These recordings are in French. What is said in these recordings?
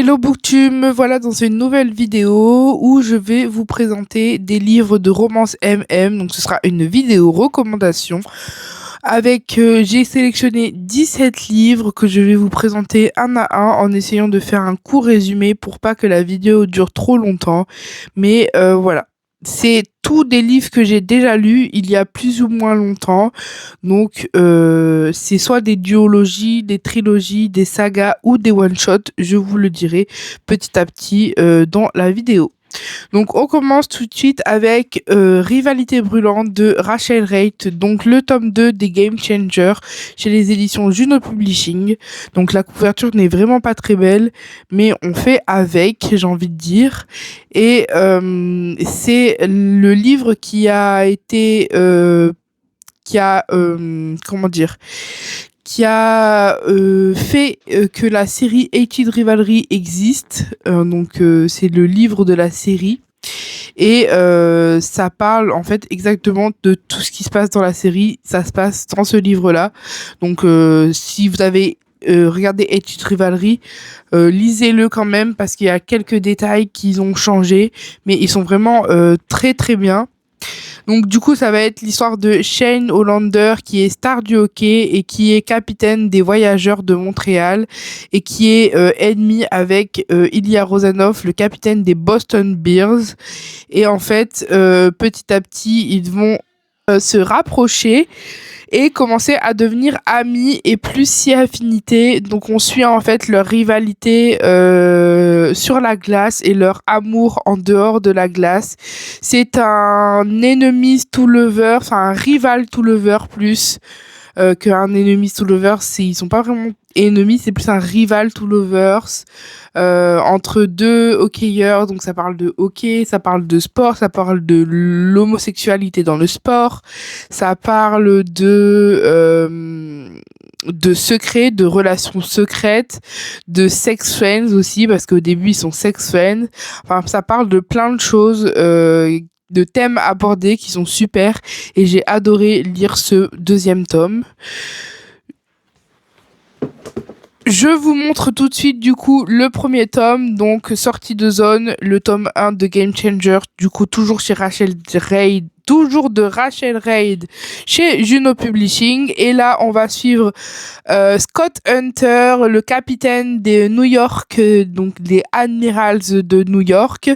Hello Booktuber, me voilà dans une nouvelle vidéo où je vais vous présenter des livres de romance MM. Donc ce sera une vidéo recommandation avec j'ai sélectionné 17 livres que je vais vous présenter un à un en essayant de faire un court résumé pour pas que la vidéo dure trop longtemps. Mais voilà. C'est tous des livres que j'ai déjà lus il y a plus ou moins longtemps. Donc, c'est soit des duologies, des trilogies, des sagas ou des one-shots. Je vous le dirai petit à petit dans la vidéo. Donc, on commence tout de suite avec Rivalité brûlante de Rachel Reid. Donc, le tome 2 des Game Changers chez les éditions Juno Publishing. Donc, la couverture n'est vraiment pas très belle, mais on fait avec, j'ai envie de dire. Et c'est le livre qui a été comment dire, qui a fait que la série Hated Rivalry existe. C'est le livre de la série. Et ça parle en fait exactement de tout ce qui se passe dans la série. Ça se passe dans ce livre-là. Donc si vous avez regardé Hated Rivalry, lisez-le quand même parce qu'il y a quelques détails qui ont changé. Mais ils sont vraiment très très bien. Donc du coup, ça va être l'histoire de Shane Hollander qui est star du hockey et qui est capitaine des Voyageurs de Montréal et qui est ennemi avec Ilya Rozanov, le capitaine des Boston Bears. Et en fait, petit à petit, ils vont se rapprocher et commencer à devenir amis et plus si affinités. Donc on suit en fait leur rivalité sur la glace et leur amour en dehors de la glace. C'est un enemies to lovers, enfin un rival to lovers plus qu'un enemies to lovers. Ils sont pas vraiment ennemis, c'est plus un rival to lovers entre deux hockeyeurs. Donc ça parle de hockey, ça parle de sport, ça parle de l'homosexualité dans le sport, ça parle de secrets, de relations secrètes, de sex friends aussi, parce qu'au début ils sont sex friends. Enfin, ça parle de plein de choses, de thèmes abordés qui sont super, et j'ai adoré lire ce deuxième tome. Je vous montre tout de suite du coup le premier tome, donc sortie de zone, le tome 1 de Game Changer, du coup toujours chez Rachel Reid, toujours de Rachel Reid chez Juno Publishing. Et là on va suivre Scott Hunter, le capitaine des New York, donc des Admirals de New York,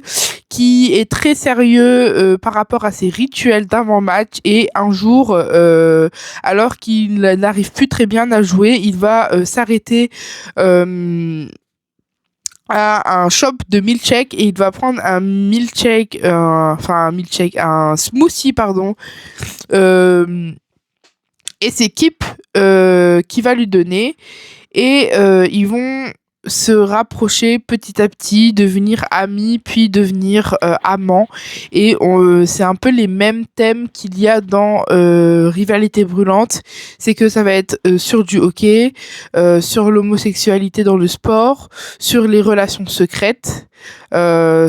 qui est très sérieux par rapport à ses rituels d'avant-match. Et un jour, alors qu'il n'arrive plus très bien à jouer, il va s'arrêter à un shop de milkshake et il va prendre un milkshake, un smoothie, pardon, et c'est Kip qui va lui donner. Et ils vont se rapprocher petit à petit, devenir amis, puis devenir amants. Et c'est un peu les mêmes thèmes qu'il y a dans Rivalité brûlante. C'est que ça va être sur du hockey, sur l'homosexualité dans le sport, sur les relations secrètes,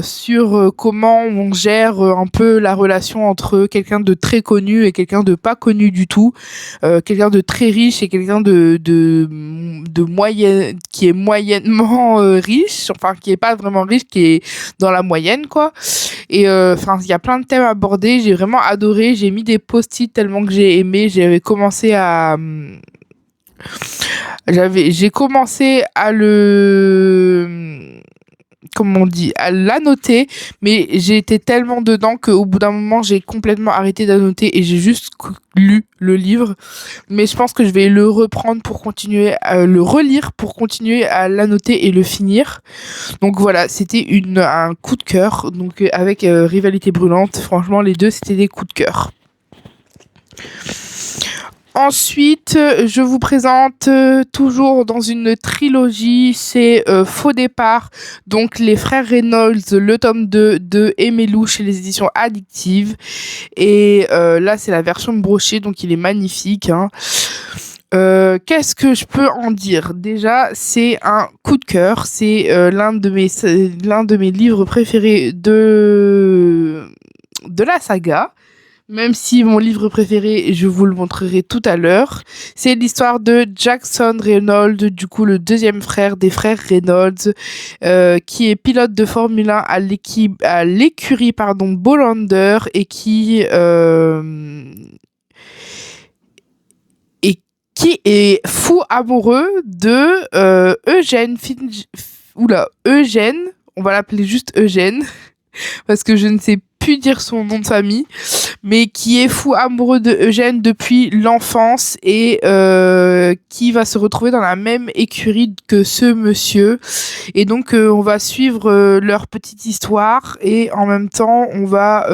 sur comment on gère un peu la relation entre quelqu'un de très connu et quelqu'un de pas connu du tout, quelqu'un de très riche et quelqu'un de moyen, qui est moyennement riche, enfin qui est pas vraiment riche, qui est dans la moyenne quoi. Et il y a plein de thèmes abordés, j'ai vraiment adoré, j'ai mis des post-it tellement que j'ai aimé. J'ai commencé à à l'annoter, mais j'ai été tellement dedans qu'au bout d'un moment j'ai complètement arrêté d'annoter et j'ai juste lu le livre. Mais je pense que je vais le reprendre pour continuer à le relire, pour continuer à l'annoter et le finir. Donc voilà, c'était un coup de cœur. Donc avec Rivalité brûlante, franchement les deux c'était des coups de cœur. Ensuite, je vous présente toujours dans une trilogie, c'est Faux départ, donc les frères Reynolds, le tome 2 de Emilou chez les éditions Addictive. Et là, c'est la version brochée, donc il est magnifique, hein. Qu'est-ce que je peux en dire? Déjà, c'est un coup de cœur, c'est l'un de mes livres préférés de la saga. même si mon livre préféré, je vous le montrerai tout à l'heure. C'est l'histoire de Jackson Reynolds, du coup le deuxième frère des frères Reynolds, qui est pilote de Formule 1 à l'écurie Bolander et qui est fou amoureux de Eugène, on va l'appeler juste Eugène, parce que je ne sais plus dire son nom de famille, mais qui est fou amoureux de Eugène depuis l'enfance et qui va se retrouver dans la même écurie que ce monsieur. Et donc on va suivre leur petite histoire et en même temps on va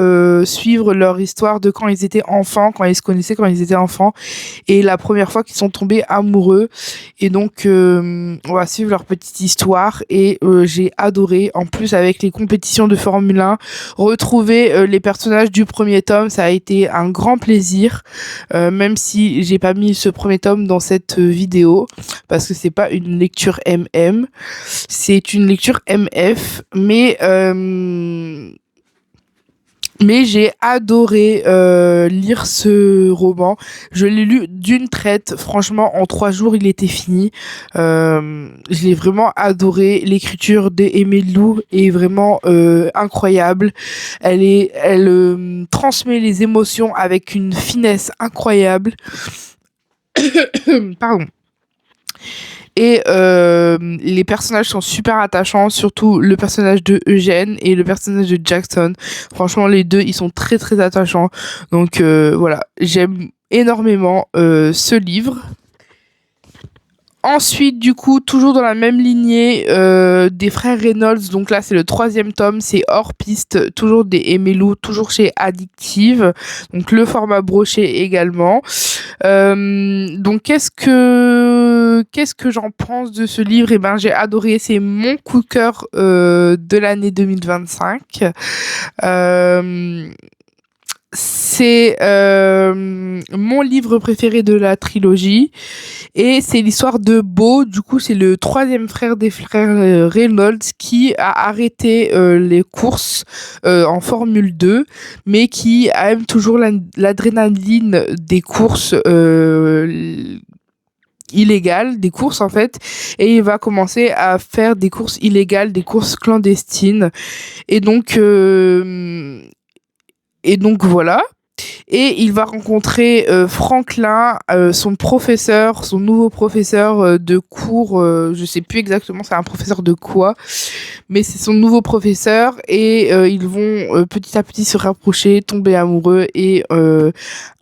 suivre leur histoire de quand ils étaient enfants, quand ils se connaissaient quand ils étaient enfants et la première fois qu'ils sont tombés amoureux. Et donc on va suivre leur petite histoire et j'ai adoré. En plus avec les compétitions de Formule 1, retrouver les personnages du premier tome, ça a été un grand plaisir, même si j'ai pas mis ce premier tome dans cette vidéo parce que c'est pas une lecture MM, c'est une lecture MF, mais j'ai adoré lire ce roman. Je l'ai lu d'une traite. Franchement, en 3 jours, il était fini. Je l'ai vraiment adoré. L'écriture d'Aimée Lou est vraiment incroyable. Elle transmet les émotions avec une finesse incroyable. Pardon. Et les personnages sont super attachants, surtout le personnage de Eugène et le personnage de Jackson. Franchement, les deux, ils sont très très attachants. Donc voilà, j'aime énormément ce livre. Ensuite, du coup, toujours dans la même lignée des frères Reynolds, donc là c'est le 3e tome, c'est Hors Piste, toujours des Aimé Lou, toujours chez Addictive, donc le format broché également. Donc qu'est-ce que j'en pense de ce livre? Eh ben j'ai adoré, c'est mon coup de cœur de l'année 2025. C'est mon livre préféré de la trilogie et c'est l'histoire de Beau. Du coup, c'est le 3e frère des frères Reynolds qui a arrêté les courses en Formule 2, mais qui aime toujours l'adrénaline des courses illégales, des courses en fait, et il va commencer à faire des courses illégales, des courses clandestines, et donc voilà. Et il va rencontrer Franklin, son nouveau professeur de cours, je sais plus exactement c'est un professeur de quoi, mais c'est son nouveau professeur et ils vont petit à petit se rapprocher, tomber amoureux et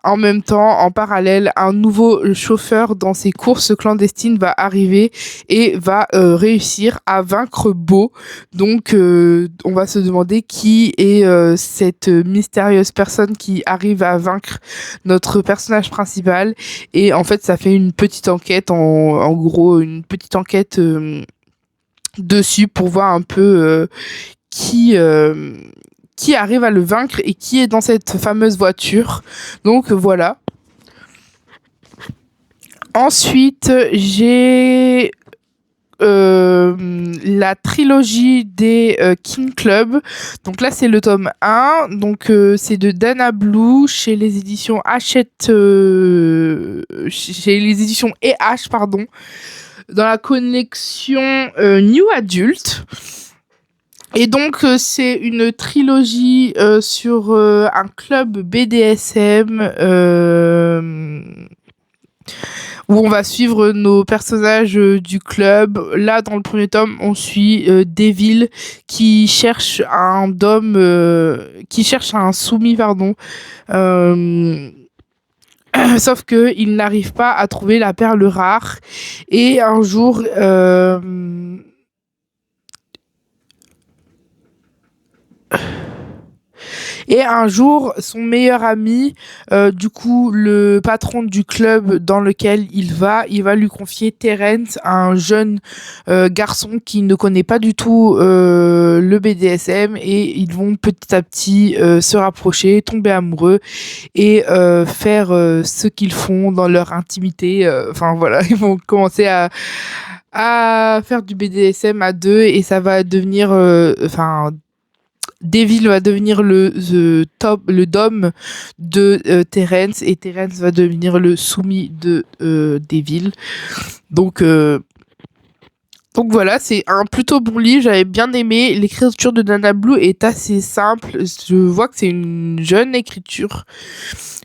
en même temps, en parallèle, un nouveau chauffeur dans ses courses clandestines va arriver et va réussir à vaincre Beau. Donc, on va se demander qui est cette mystérieuse personne qui arrive à vaincre notre personnage principal. Et en fait, ça fait une petite enquête, en gros, une petite enquête dessus pour voir un peu qui arrive à le vaincre et qui est dans cette fameuse voiture. Donc voilà. Ensuite, j'ai la trilogie des King Club. Donc là, c'est le tome 1. Donc c'est de Dana Blue chez les éditions Hachette, chez les éditions EH, pardon, dans la collection New Adult. Et donc c'est une trilogie sur un club BDSM où on va suivre nos personnages du club. Là, dans le premier tome, on suit Devil qui cherche un soumis, pardon. Sauf que il n'arrive pas à trouver la perle rare. Et un jour, son meilleur ami, du coup, le patron du club dans lequel il va lui confier Terence, un jeune garçon qui ne connaît pas du tout le BDSM, et ils vont petit à petit se rapprocher, tomber amoureux et faire ce qu'ils font dans leur intimité. Enfin voilà, ils vont commencer à faire du BDSM à deux et ça va devenir Devil va devenir le dom de Terence, et Terence va devenir le soumis de Devil. Donc voilà, c'est un plutôt bon livre, j'avais bien aimé. L'écriture de Nana Blue est assez simple. Je vois que c'est une jeune écriture.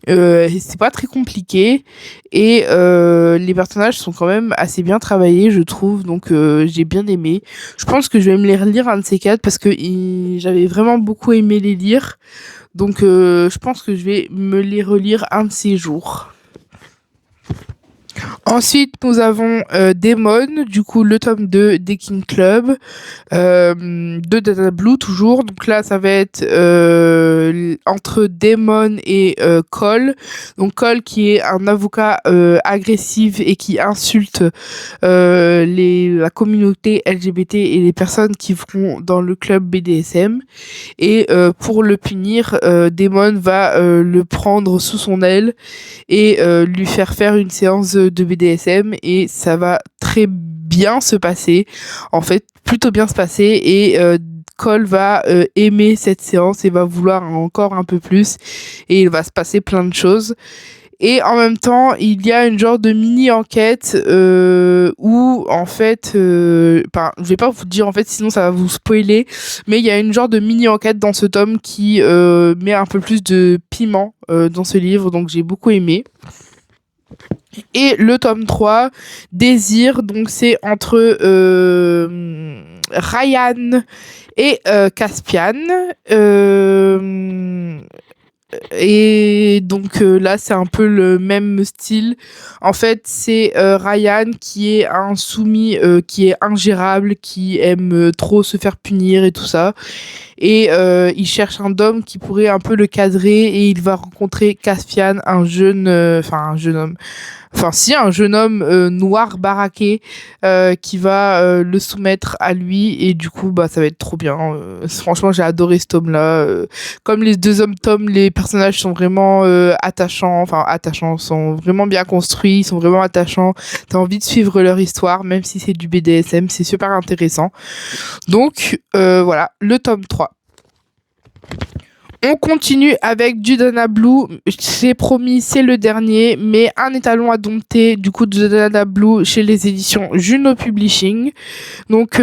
C'est pas très compliqué. Et les personnages sont quand même assez bien travaillés, je trouve. Donc j'ai bien aimé. Je pense que je vais me les relire un de ces quatre parce que j'avais vraiment beaucoup aimé les lire. Donc je pense que je vais me les relire un de ces jours. Ensuite, nous avons Demon, du coup le tome 2 des King Club, de Dana Blue toujours. Donc là, ça va être entre Demon et Cole. Donc Cole qui est un avocat agressif et qui insulte la communauté LGBT et les personnes qui vont dans le club BDSM. Et pour le punir, Demon va le prendre sous son aile et lui faire une séance de BDSM, et ça va très bien se passer, en fait plutôt bien se passer, et Cole va aimer cette séance et va vouloir encore un peu plus, et il va se passer plein de choses. Et en même temps, il y a une genre de mini-enquête où, en fait, je vais pas vous dire, en fait, sinon ça va vous spoiler, mais il y a une genre de mini-enquête dans ce tome qui met un peu plus de piment dans ce livre, donc j'ai beaucoup aimé. Et le tome 3, Désir, donc c'est entre Ryan et Caspian. Et donc là, c'est un peu le même style. En fait, c'est Ryan qui est un soumis qui est ingérable, qui aime trop se faire punir et tout ça. Et il cherche un homme qui pourrait un peu le cadrer, et il va rencontrer Caspian, un jeune homme noir baraqué qui va le soumettre à lui, et du coup ça va être trop bien. Franchement, j'ai adoré ce tome là. Comme les deux hommes tomes, les personnages sont vraiment attachants, sont vraiment bien construits, ils sont vraiment attachants, t'as envie de suivre leur histoire, même si c'est du BDSM, c'est super intéressant. Donc voilà, le tome 3. On continue avec du Dana Blue. C'est promis, c'est le dernier, mais un étalon à dompter, du coup, de Dana Blue chez les éditions Juno Publishing. Donc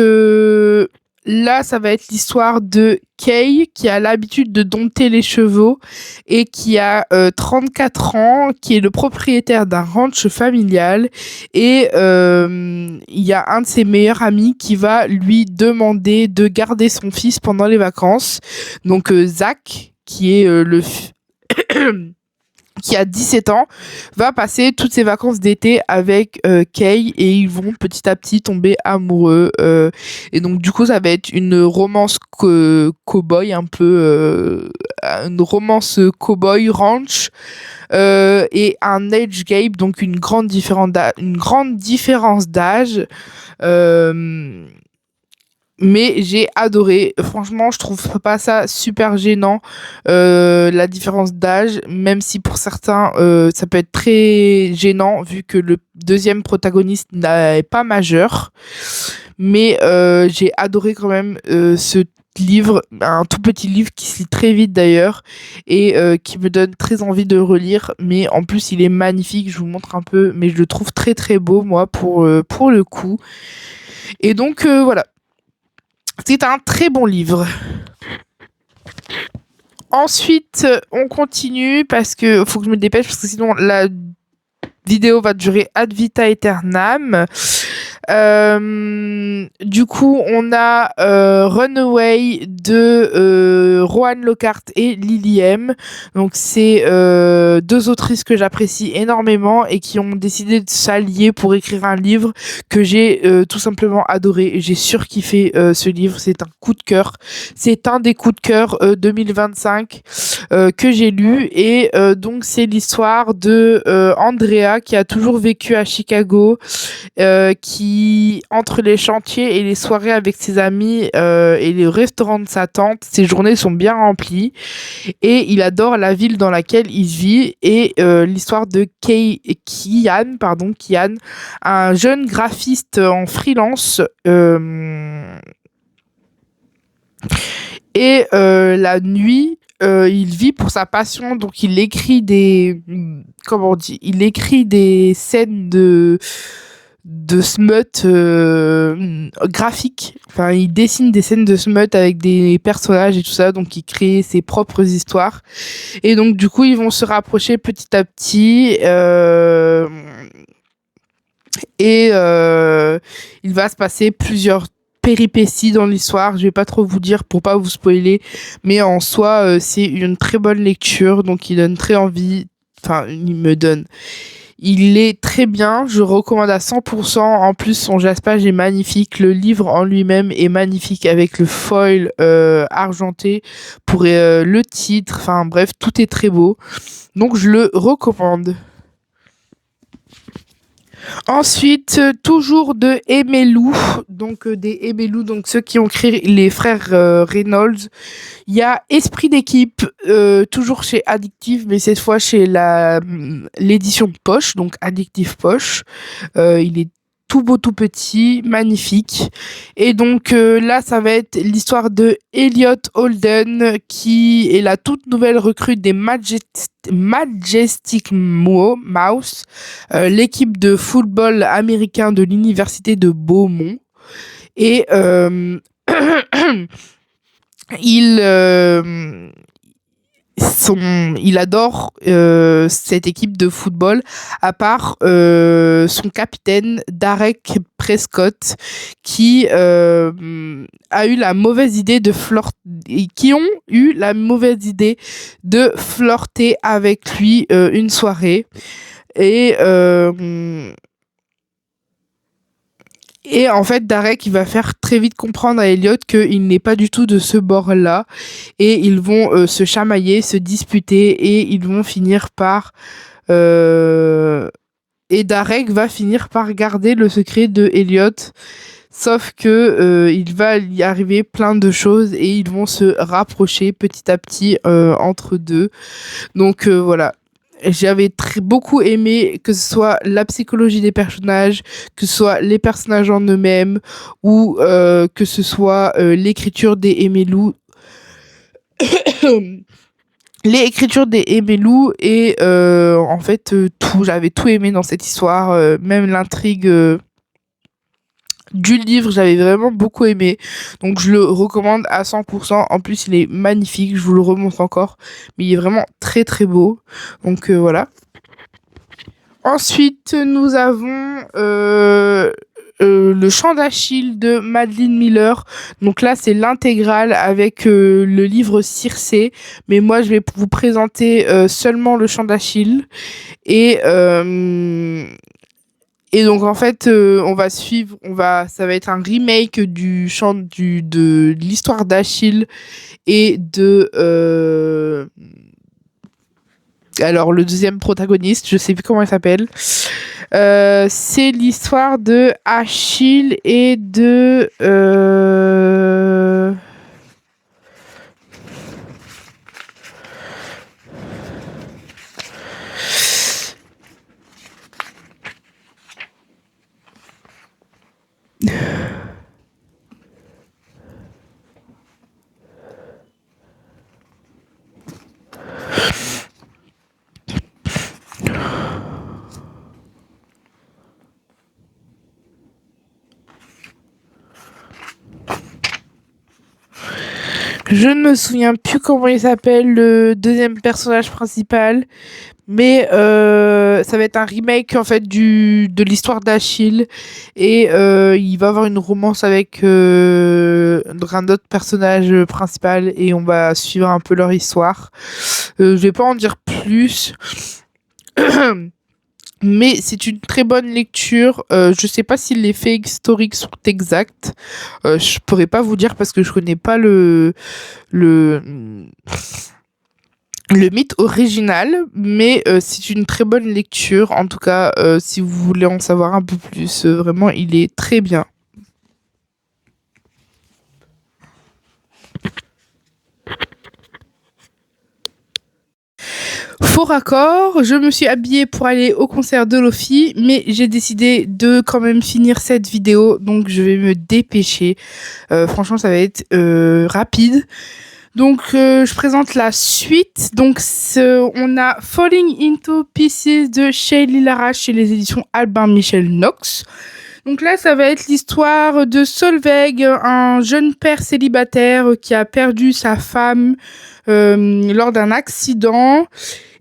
là, ça va être l'histoire de Kay, qui a l'habitude de dompter les chevaux et qui a 34 ans, qui est le propriétaire d'un ranch familial, et il y a un de ses meilleurs amis qui va lui demander de garder son fils pendant les vacances. Donc Zach, qui est qui a 17 ans, va passer toutes ses vacances d'été avec Kay, et ils vont petit à petit tomber amoureux. Et donc du coup, ça va être une romance cow-boy, un peu une romance cow-boy ranch, et un age gap, donc une grande différence d'âge. Mais j'ai adoré. Franchement, je trouve pas ça super gênant, la différence d'âge, même si pour certains ça peut être très gênant vu que le deuxième protagoniste n'est pas majeur. Mais j'ai adoré quand même ce livre, un tout petit livre qui se lit très vite d'ailleurs, et qui me donne très envie de relire. Mais en plus, il est magnifique, je vous montre un peu, mais je le trouve très très beau, moi, pour le coup. Et donc voilà. C'est un très bon livre. Ensuite, on continue parce que faut que je me dépêche, parce que sinon la vidéo va durer ad vita aeternam. Du coup, on a Runaway de Rohan Lockhart et Lily M. Donc c'est deux autrices que j'apprécie énormément et qui ont décidé de s'allier pour écrire un livre que j'ai tout simplement adoré. J'ai surkiffé ce livre, c'est un coup de cœur. C'est un des coups de cœur 2025 que j'ai lu, et donc c'est l'histoire de Andrea, qui a toujours vécu à Chicago, qui, entre les chantiers et les soirées avec ses amis et les restaurants de sa tante, ses journées sont bien remplies, et il adore la ville dans laquelle il vit. Et l'histoire de Kian, un jeune graphiste en freelance, Et la nuit, il vit pour sa passion, donc il écrit comment on dit, il écrit des scènes de smut graphiques. Enfin, il dessine des scènes de smut avec des personnages et tout ça, donc il crée ses propres histoires. Et donc du coup, ils vont se rapprocher petit à petit. Et il va se passer plusieurs péripéties dans l'histoire. Je vais pas trop vous dire pour pas vous spoiler, mais en soi, c'est une très bonne lecture, donc il donne très envie. Enfin, il me donne. Il est très bien, je recommande à 100%. En plus, son jaspage est magnifique. Le livre en lui-même est magnifique avec le foil argenté pour le titre. Enfin bref, tout est très beau. Donc je le recommande. Ensuite, toujours de Emelu, donc des Emelu, donc ceux qui ont créé les frères Reynolds. Il y a Esprit d'équipe, toujours chez Addictive, mais cette fois chez l'édition poche, donc Addictive Poche. Il est tout beau, tout petit, magnifique. Et donc là, ça va être l'histoire de Elliot Holden, qui est la toute nouvelle recrue des Majestic Mouse, l'équipe de football américain de l'université de Beaumont. Et il, il adore cette équipe de football, à part son capitaine Darek Prescott, qui a eu la mauvaise idée qui ont eu la mauvaise idée de flirter avec lui une soirée. Et et en fait, Darek, il va faire très vite comprendre à Elliot qu'il n'est pas du tout de ce bord-là. Et ils vont se chamailler, se disputer, et ils vont finir par... Et Darek va finir par garder le secret de Elliot. Sauf que il va y arriver plein de choses et ils vont se rapprocher petit à petit entre deux. Donc voilà. J'avais beaucoup aimé que ce soit la psychologie des personnages, que ce soit les personnages en eux-mêmes, ou que ce soit l'écriture des Emelu. L'écriture des Emelu et en fait tout. J'avais tout aimé dans cette histoire, même l'intrigue du livre, j'avais vraiment beaucoup aimé. Donc je le recommande à 100%. En plus, il est magnifique, je vous le remontre encore. Mais il est vraiment très très beau. Donc voilà. Ensuite, nous avons le Chant d'Achille de Madeline Miller. Donc là, c'est l'intégrale avec le livre Circé. Mais moi, je vais vous présenter seulement le Chant d'Achille. Et et donc en fait, ça va être un remake de l'histoire d'Achille et de alors le deuxième protagoniste, je sais plus comment il s'appelle. C'est l'histoire de Achille et de je ne me souviens plus comment il s'appelle, le deuxième personnage principal, mais ça va être un remake en fait de l'histoire d'Achille et il va avoir une romance avec un autre personnage principal et on va suivre un peu leur histoire. Je vais pas en dire plus. Mais c'est une très bonne lecture. Je sais pas si les faits historiques sont exacts. Je pourrais pas vous dire parce que je connais pas le, le mythe original, mais c'est une très bonne lecture. En tout cas, si vous voulez en savoir un peu plus, vraiment, il est très bien. Faux raccord, je me suis habillée pour aller au concert de Lofi, mais j'ai décidé de quand même finir cette vidéo, donc je vais me dépêcher. Franchement, ça va être rapide. Donc, je présente la suite. Donc, on a Falling into Pieces de Shaylee Lara chez les éditions Albin Michel Knox. Donc là, ça va être l'histoire de Solveig, un jeune père célibataire qui a perdu sa femme lors d'un accident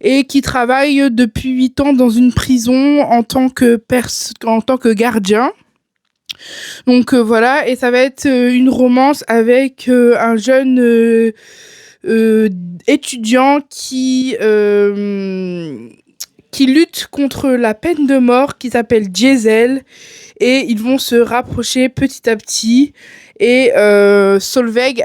et qui travaille depuis 8 ans dans une prison en tant que gardien. Donc voilà, et ça va être une romance avec un jeune étudiant qui lutte contre la peine de mort, qui s'appelle Diesel, et ils vont se rapprocher petit à petit. Et Solveig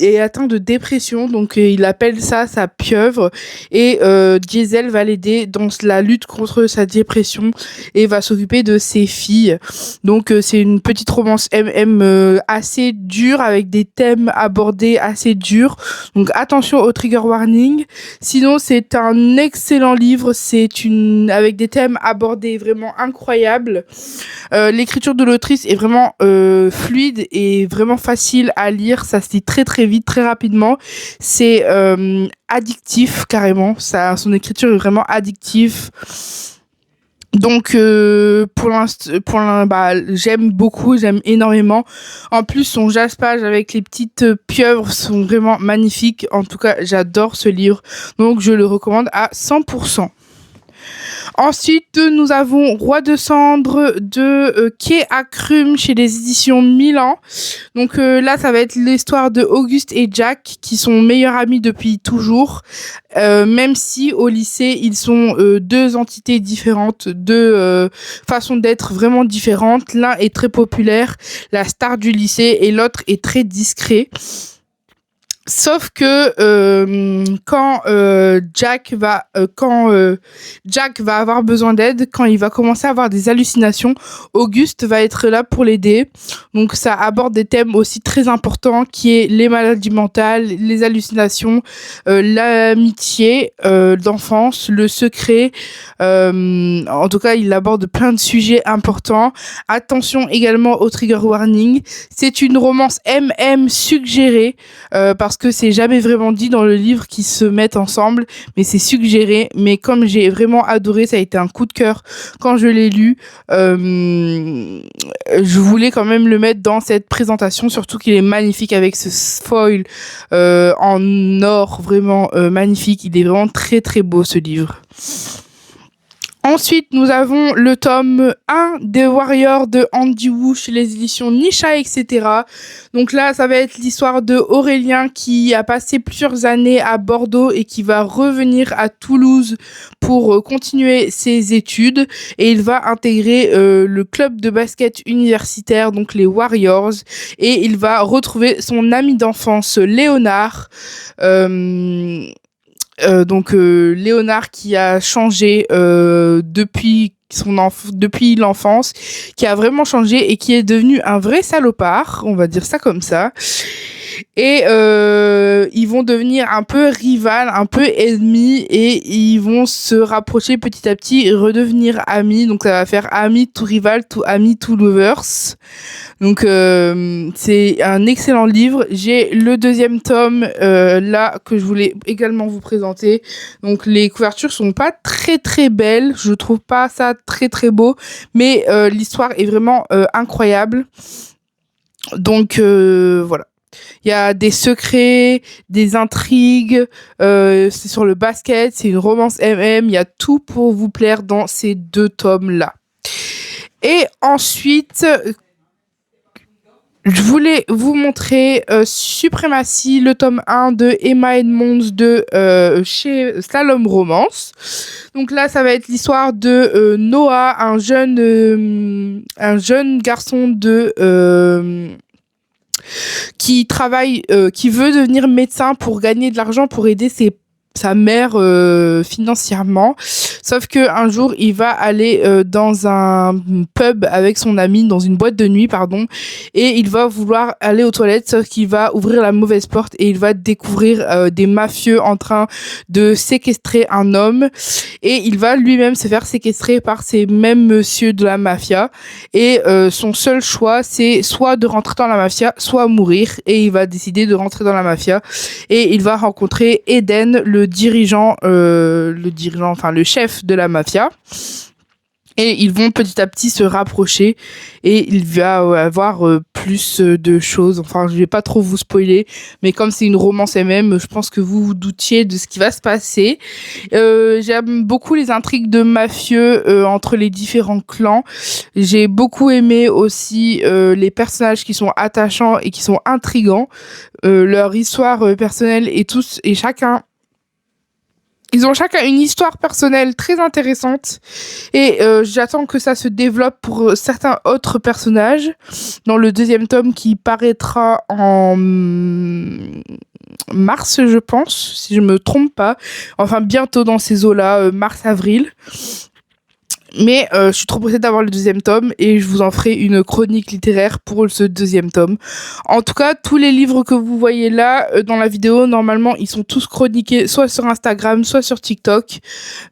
est atteint de dépression, donc il appelle ça sa pieuvre, et Diesel va l'aider dans la lutte contre sa dépression et va s'occuper de ses filles. Donc c'est une petite romance MM assez dure, avec des thèmes abordés assez durs, donc attention au trigger warning. Sinon c'est un excellent livre, avec des thèmes abordés vraiment incroyables. L'écriture de l'autrice est vraiment fluide et vraiment facile à lire, ça se lit très très vite, très rapidement. C'est addictif carrément, son écriture est vraiment addictive. Donc j'aime énormément. En plus, son jaspage avec les petites pieuvres sont vraiment magnifiques. En tout cas, j'adore ce livre, donc je le recommande à 100%. Ensuite, nous avons Roi de cendres de Kay Akrum chez les éditions Milan. Donc là, ça va être l'histoire de Auguste et Jack qui sont meilleurs amis depuis toujours. Même si au lycée, ils sont deux entités différentes, deux façons d'être vraiment différentes. L'un est très populaire, la star du lycée, et l'autre est très discret. Sauf que quand Jack va avoir besoin d'aide, quand il va commencer à avoir des hallucinations, Auguste va être là pour l'aider. Donc ça aborde des thèmes aussi très importants, qui est les maladies mentales, les hallucinations, l'amitié d'enfance, le secret. En tout cas, il aborde plein de sujets importants. Attention également au trigger warning. C'est une romance MM suggérée, parce que c'est jamais vraiment dit dans le livre qu'ils se mettent ensemble, mais c'est suggéré. Mais comme j'ai vraiment adoré, ça a été un coup de cœur quand je l'ai lu, je voulais quand même le mettre dans cette présentation, surtout qu'il est magnifique avec ce foil en or, vraiment magnifique. Il est vraiment très très beau ce livre. Ensuite, nous avons le tome 1 des Warriors de Andy Wu chez les éditions Nisha, etc. Donc là, ça va être l'histoire de Aurélien qui a passé plusieurs années à Bordeaux et qui va revenir à Toulouse pour continuer ses études. Et il va intégrer le club de basket universitaire, donc les Warriors. Et il va retrouver son ami d'enfance, Léonard. Léonard qui a changé depuis l'enfance, qui a vraiment changé et qui est devenu un vrai salopard, on va dire ça comme ça. Et ils vont devenir un peu rivales, un peu ennemis, et ils vont se rapprocher petit à petit et redevenir amis. Donc ça va faire ami to rival to ami to lovers. Donc c'est un excellent livre. J'ai le 2e tome là que je voulais également vous présenter. Donc les couvertures sont pas très très belles, je trouve pas ça très très beau, mais l'histoire est vraiment incroyable. Donc voilà. Il y a des secrets, des intrigues, c'est sur le basket, c'est une romance MM, il y a tout pour vous plaire dans ces 2 tomes-là. Et ensuite, je voulais vous montrer Suprématie, le tome 1 de Emma Edmonds de chez Slalom Romance. Donc là, ça va être l'histoire de Noah, un jeune garçon qui veut devenir médecin pour gagner de l'argent pour aider sa mère financièrement. Sauf que un jour, il va aller dans un pub avec son ami, dans une boîte de nuit, pardon, et il va vouloir aller aux toilettes, sauf qu'il va ouvrir la mauvaise porte et il va découvrir des mafieux en train de séquestrer un homme, et il va lui-même se faire séquestrer par ces mêmes messieurs de la mafia, et son seul choix, c'est soit de rentrer dans la mafia, soit mourir, et il va décider de rentrer dans la mafia, et il va rencontrer Eden, enfin le chef de la mafia. Et ils vont petit à petit se rapprocher et il va avoir plus de choses. Enfin, je vais pas trop vous spoiler, mais comme c'est une romance MM, je pense que vous vous doutiez de ce qui va se passer. J'aime beaucoup les intrigues de mafieux entre les différents clans. J'ai beaucoup aimé aussi les personnages qui sont attachants et qui sont intrigants. Leur histoire personnelle et chacun. Ils ont chacun une histoire personnelle très intéressante et j'attends que ça se développe pour certains autres personnages dans le deuxième tome qui paraîtra en mars, je pense, si je me trompe pas. Enfin, bientôt dans ces eaux-là, mars-avril. Mais je suis trop pressée d'avoir le deuxième tome et je vous en ferai une chronique littéraire pour ce deuxième tome. En tout cas, tous les livres que vous voyez là dans la vidéo, normalement, ils sont tous chroniqués soit sur Instagram, soit sur TikTok.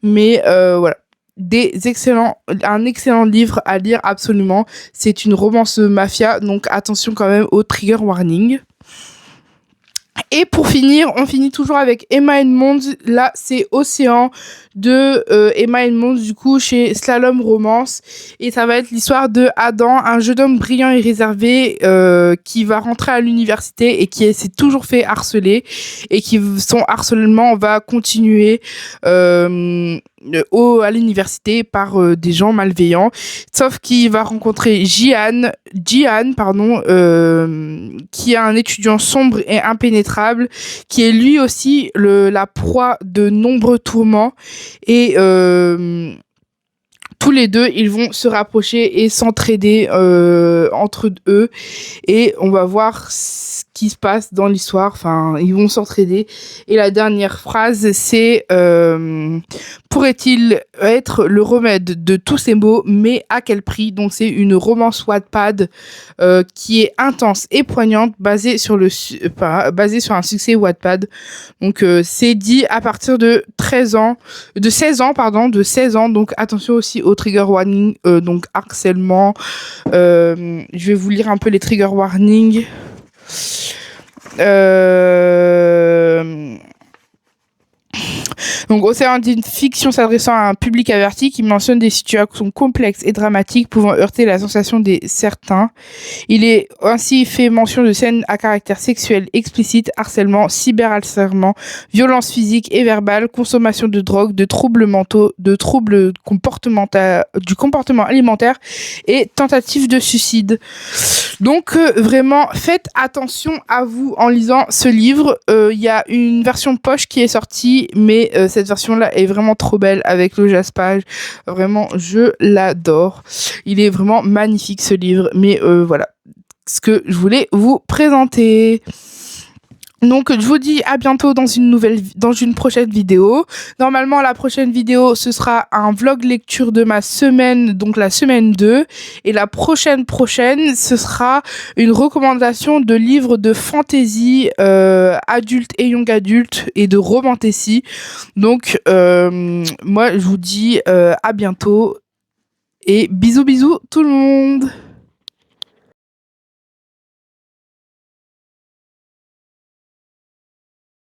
Mais voilà. Un excellent livre à lire absolument. C'est une romance mafia, donc attention quand même au trigger warning. Et pour finir, on finit toujours avec Emma Edmonds. Là, c'est Océan de Emma Edmonds, du coup, chez Slalom Romance. Et ça va être l'histoire de Adam, un jeune homme brillant et réservé qui va rentrer à l'université et qui s'est toujours fait harceler. Et son harcèlement va continuer à l'université par des gens malveillants. Sauf qu'il va rencontrer Jian, qui est un étudiant sombre et impénétrable, qui est lui aussi la proie de nombreux tourments. Et tous les deux, ils vont se rapprocher et s'entraider entre eux. Et on va voir ce qui se passe dans l'histoire. Enfin, ils vont s'entraider. Et la dernière phrase, c'est pourrait-il être le remède de tous ces maux, mais à quel prix? Donc c'est une romance Wattpad qui est intense et poignante, basée sur un succès Wattpad. Donc c'est dit à partir de 16 ans. Donc attention aussi au trigger warning, donc harcèlement. Je vais vous lire un peu les trigger warnings. Donc, Océan d'une fiction s'adressant à un public averti qui mentionne des situations complexes et dramatiques pouvant heurter la sensation des certains. Il est ainsi fait mention de scènes à caractère sexuel explicite, harcèlement, cyberharcèlement, violence physique et verbale, consommation de drogue, de troubles mentaux, de troubles du comportement alimentaire et tentative de suicide. Donc, vraiment, faites attention à vous en lisant ce livre. Il y a une version poche qui est sortie, mais cette version-là est vraiment trop belle avec le jaspage. Vraiment, je l'adore. Il est vraiment magnifique ce livre. Mais voilà, ce que je voulais vous présenter. Donc je vous dis à bientôt dans une prochaine vidéo. Normalement la prochaine vidéo ce sera un vlog lecture de ma semaine, donc la semaine 2, et la prochaine ce sera une recommandation de livres de fantasy adulte et young adulte et de romantasy. Donc moi je vous dis à bientôt et bisous tout le monde.